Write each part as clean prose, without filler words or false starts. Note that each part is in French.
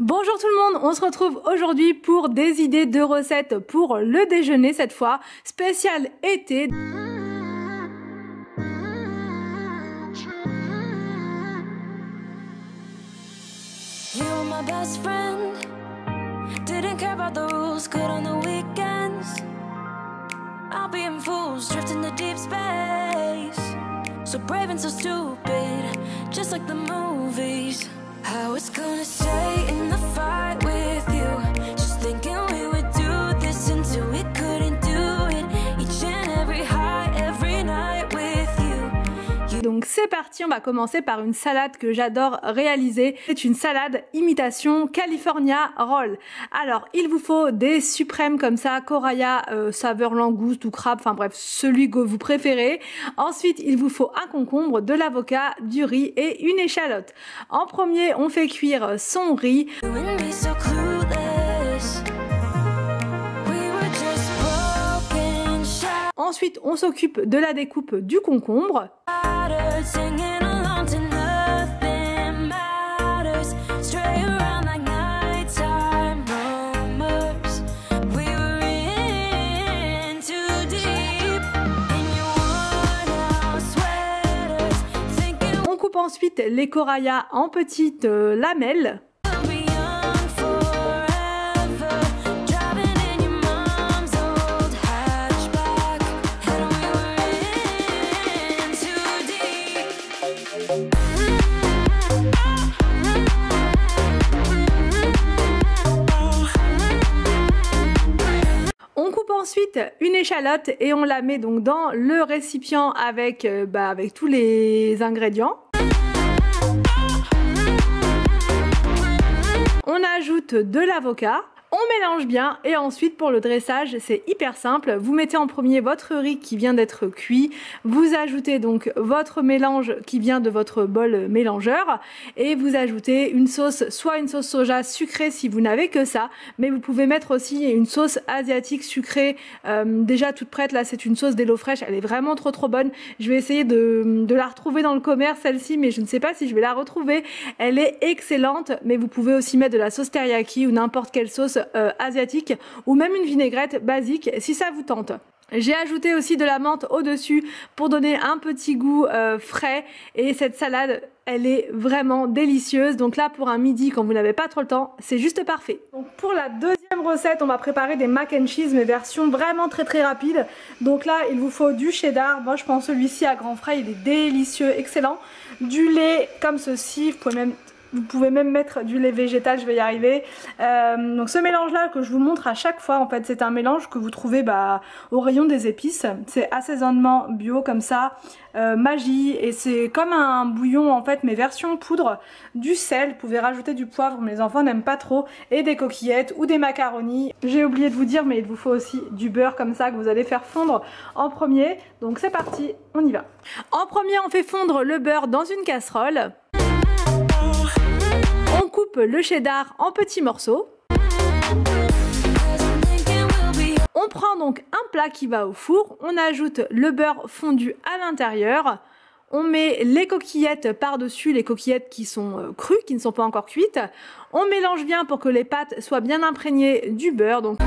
Bonjour tout le monde, on se retrouve aujourd'hui pour des idées de recettes pour le déjeuner cette fois, spécial été. You were my best friend, didn't care about the rules, good on the weekends. I'll be in fools, drifting to deep space. So brave and so stupid, just like the movies. I was gonna stay in the fight with you, just thinking we would do this until we couldn't do it. Each and every high, every night with you. Donc c'est parti, on va commencer par une salade que j'adore réaliser. C'est une salade imitation California Roll. Alors il vous faut des suprêmes comme ça, Coraya, saveur langouste ou crabe, enfin bref, celui que vous préférez. Ensuite il vous faut un concombre, de l'avocat, du riz et une échalote. En premier on fait cuire son riz. Ensuite on s'occupe de la découpe du concombre. On coupe ensuite les corayas en petites lamelles. Ensuite une échalote et on la met donc dans le récipient avec, avec tous les ingrédients. On ajoute de l'avocat. On mélange bien et ensuite pour le dressage c'est hyper simple, vous mettez en premier votre riz qui vient d'être cuit, vous ajoutez donc votre mélange qui vient de votre bol mélangeur et vous ajoutez une sauce, soit une sauce soja sucrée si vous n'avez que ça, mais vous pouvez mettre aussi une sauce asiatique sucrée déjà toute prête. Là c'est une sauce d'HelloFresh, elle est vraiment trop bonne. Je vais essayer de la retrouver dans le commerce celle-ci, mais je ne sais pas si je vais la retrouver. Elle est excellente, mais vous pouvez aussi mettre de la sauce teriyaki ou n'importe quelle sauce asiatique ou même une vinaigrette basique si ça vous tente. J'ai ajouté aussi de la menthe au-dessus pour donner un petit goût frais et cette salade elle est vraiment délicieuse. Donc là pour un midi quand vous n'avez pas trop le temps, c'est juste parfait. Donc pour la deuxième recette, on va préparer des mac and cheese mais version vraiment très rapide. Donc là il vous faut du cheddar, moi je prends celui-ci à grands frais, il est délicieux, excellent. Du lait comme ceci, vous pouvez même mettre du lait végétal, je vais y arriver. Donc ce mélange là que je vous montre à chaque fois, en fait c'est un mélange que vous trouvez au rayon des épices. C'est assaisonnement bio comme ça, magie, et c'est comme un bouillon en fait mais version poudre. Du sel, vous pouvez rajouter du poivre mais les enfants n'aiment pas trop, et des coquillettes ou des macaronis. J'ai oublié de vous dire mais il vous faut aussi du beurre comme ça que vous allez faire fondre en premier. Donc c'est parti, on y va. En premier on fait fondre le beurre dans une casserole. On coupe le cheddar en petits morceaux. On prend donc un plat qui va au four, on ajoute le beurre fondu à l'intérieur. On met les coquillettes par-dessus, les coquillettes qui sont crues, qui ne sont pas encore cuites. On mélange bien pour que les pâtes soient bien imprégnées du beurre. Donc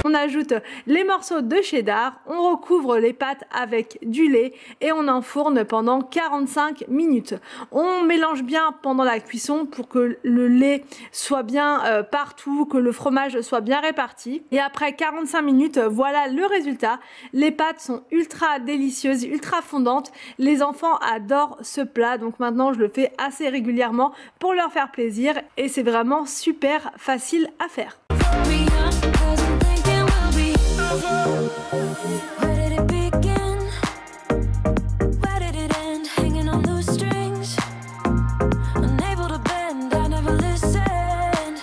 on ajoute les morceaux de cheddar, on recouvre les pâtes avec du lait et on enfourne pendant 45 minutes. On mélange bien pendant la cuisson pour que le lait soit bien partout, que le fromage soit bien réparti. Et après 45 minutes, voilà le résultat. Les pâtes sont ultra délicieuses, ultra fondantes. Les enfants adorent ce plat, donc maintenant je le fais assez régulièrement pour leur faire plaisir et c'est vraiment super facile à faire. Where did it begin? Where did it end? Hanging on loose strings, unable to bend. I never listened,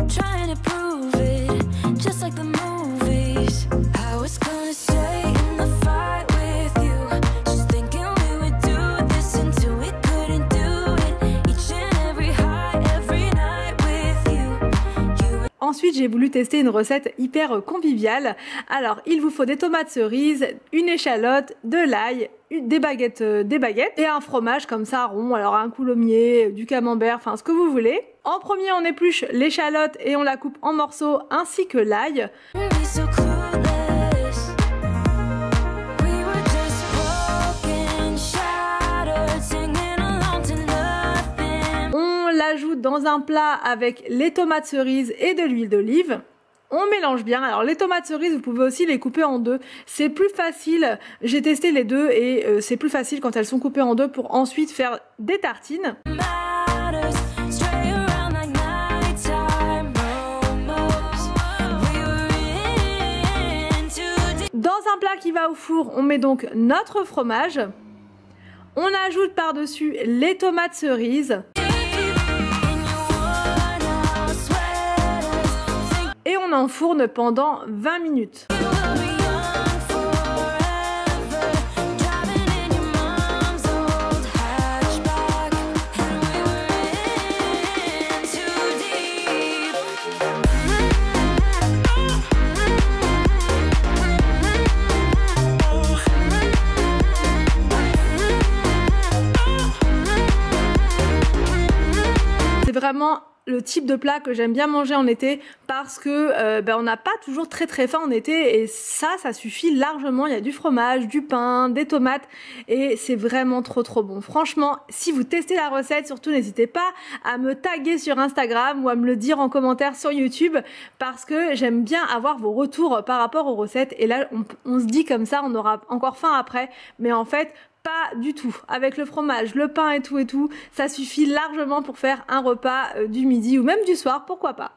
trying to prove it, just like the movies. I was gonna stay in the fight with you, just thinking we would do this until we couldn't do it. Each and every high, every night with you. ensuite j'ai voulu tester une recette hyper conviviale. Alors il vous faut des tomates cerises, une échalote, de l'ail, des baguettes et un fromage comme ça rond, alors un coulommiers, du camembert, enfin ce que vous voulez. En premier on épluche l'échalote et on la coupe en morceaux ainsi que l'ail. On l'ajoute dans un plat avec les tomates cerises et de l'huile d'olive. On mélange bien. Alors les tomates cerises, vous pouvez aussi les couper en deux. C'est plus facile. J'ai testé les deux et c'est plus facile quand elles sont coupées en deux pour ensuite faire des tartines. Dans un plat qui va au four, on met donc notre fromage. On ajoute par-dessus les tomates cerises. Et on enfourne pendant 20 minutes. C'est vraiment le type de plat que j'aime bien manger en été parce que on n'a pas toujours très faim en été et ça suffit largement. Il y a du fromage, du pain, des tomates et c'est vraiment trop bon. Franchement, si vous testez la recette, surtout n'hésitez pas à me taguer sur Instagram ou à me le dire en commentaire sur YouTube parce que j'aime bien avoir vos retours par rapport aux recettes et là on se dit comme ça on aura encore faim après, mais en fait pas du tout. Avec le fromage, le pain et tout, ça suffit largement pour faire un repas du midi ou même du soir, pourquoi pas.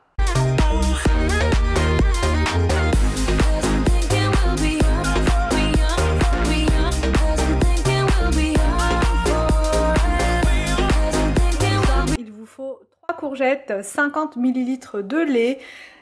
Il vous faut 3 courgettes, 50 ml de lait,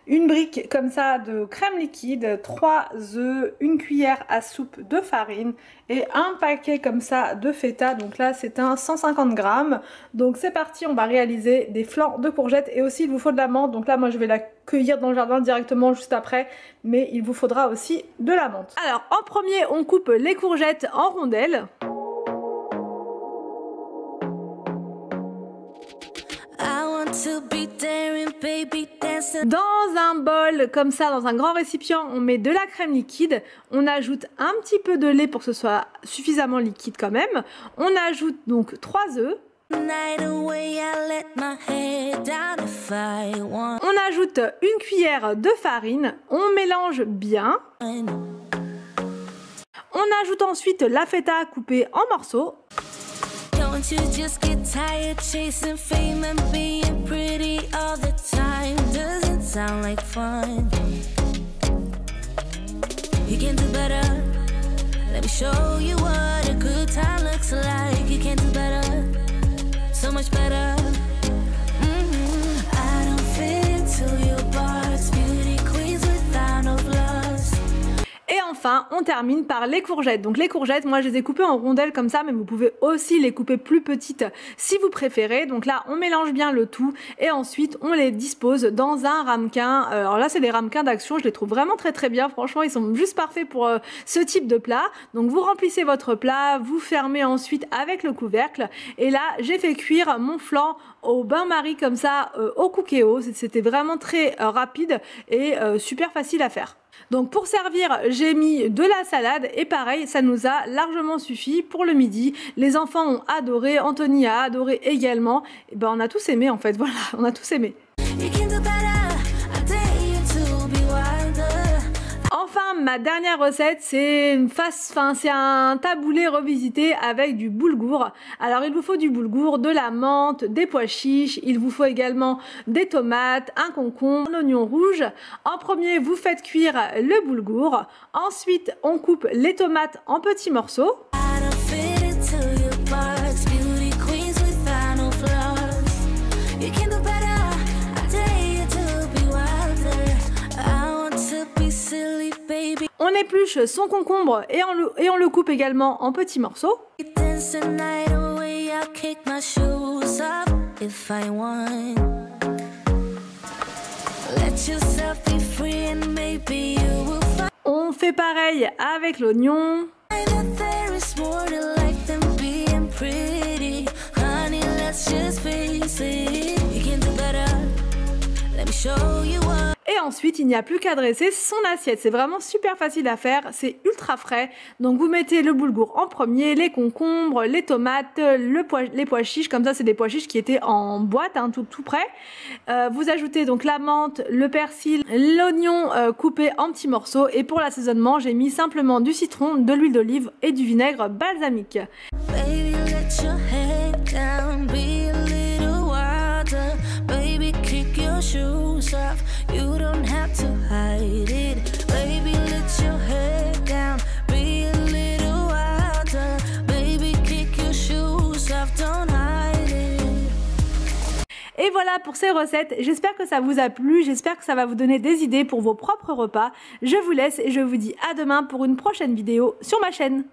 une brique comme ça de crème liquide, 3 œufs, une cuillère à soupe de farine et un paquet comme ça de feta. Donc là c'est un 150 grammes. Donc c'est parti, on va réaliser des flancs de courgettes et aussi il vous faut de la menthe. Donc là moi je vais la cueillir dans le jardin directement juste après, mais il vous faudra aussi de la menthe. Alors en premier on coupe les courgettes en rondelles. Dans un bol comme ça, dans un grand récipient, on met de la crème liquide, on ajoute un petit peu de lait pour que ce soit suffisamment liquide quand même. On ajoute donc 3 œufs. On ajoute une cuillère de farine, on mélange bien. On ajoute ensuite la feta coupée en morceaux. You just get tired chasing fame and being pretty all the time. Doesn't sound like fun. You can do better. Let me show you what a good time looks like. You can do better. So much better. I don't fit into your parts. Beauty queens without no flaws. Et enfin, on termine par les courgettes. Donc les courgettes, moi je les ai coupées en rondelles comme ça, mais vous pouvez aussi les couper plus petites si vous préférez. Donc là, on mélange bien le tout et ensuite on les dispose dans un ramequin. Alors là, c'est des ramequins d'Action, je les trouve vraiment très bien. Franchement, ils sont juste parfaits pour ce type de plat. Donc vous remplissez votre plat, vous fermez ensuite avec le couvercle. Et là, j'ai fait cuire mon flan au bain-marie comme ça, au cookéo. C'était vraiment très rapide et super facile à faire. Donc pour servir, j'ai mis de la salade et pareil, ça nous a largement suffi pour le midi. Les enfants ont adoré, Anthony a adoré également. Et ben on a tous aimé en fait, voilà, on a tous aimé. Enfin, ma dernière recette, c'est un taboulé revisité avec du boulgour. Alors, il vous faut du boulgour, de la menthe, des pois chiches. Il vous faut également des tomates, un concombre, un oignon rouge. En premier, vous faites cuire le boulgour. Ensuite, on coupe les tomates en petits morceaux. On épluche son concombre et on le coupe également en petits morceaux. Let yourself be free and maybe you will On fait pareil avec l'oignon. find that there is more to life than being pretty. Honey, let's just face it. You can do better. Let me show you what. Et ensuite, il n'y a plus qu'à dresser son assiette. C'est vraiment super facile à faire, c'est ultra frais. Donc vous mettez le boulgour en premier, les concombres, les tomates, les pois chiches. Comme ça, c'est des pois chiches qui étaient en boîte, hein, tout prêt. Vous ajoutez donc la menthe, le persil, l'oignon coupé en petits morceaux. Et pour l'assaisonnement, j'ai mis simplement du citron, de l'huile d'olive et du vinaigre balsamique. Baby, let your head down, be a little wilder. Baby, kick your shoes off. You don't have to hide it. Baby, let your head down, be a little wilder. Baby, kick your shoes off, don't hide it. Et voilà pour ces recettes, j'espère que ça vous a plu, j'espère que ça va vous donner des idées pour vos propres repas. Je vous laisse et je vous dis à demain pour une prochaine vidéo sur ma chaîne.